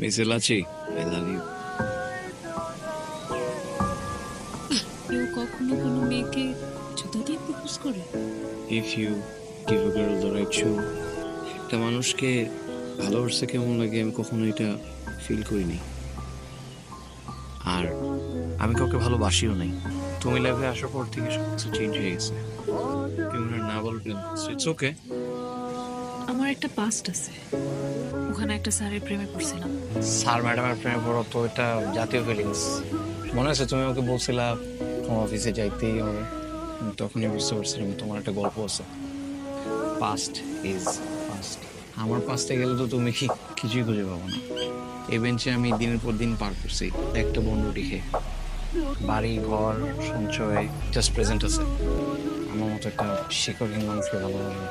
মিসেলাচি I love you. কেউ কখনো কোনো মেয়েকে জুতা দিয়ে প্রপোজ করে? If you give a girl the right shoe, একটা মানুষকে ভালোবাসতে কেমন লাগে আমি কখনো এটা ফিল করিনি। আর আমি কাউকে ভালোবাসিও নাই। তুমি লাইফে আসার পর থেকে সবকিছু চেঞ্জ হয়ে গেছে। কেউ না বলবেন ইটস ওকে। আমার একটা পাস্ট আছে, ওখানে একটা স্যারের প্রেমে পড়ছিলাম। স্যার ম্যাডামের প্রেমে পড়ো তো এটা জাতীয় ফিলিংস। মনে আছে তুমি আমাকে বলছিলা তোমার অফিসে যাইতেই হবে, আমি তখনই বুঝতে পারছিলাম তোমার একটা গল্প আছে। Past is past. আমার পাস্টে গেলে তো তুমি কিছুই খুঁজে পাবো না। এই বেঞ্চে আমি দিনের পর দিন পার করছি একটা বন্ডুটি খেয়ে। বাড়ি ঘর সঞ্চয় জাস্ট প্রেজেন্ট আছে। আমার মতো একটা শিক্ষকহীন মানুষকে ভালো লাগে।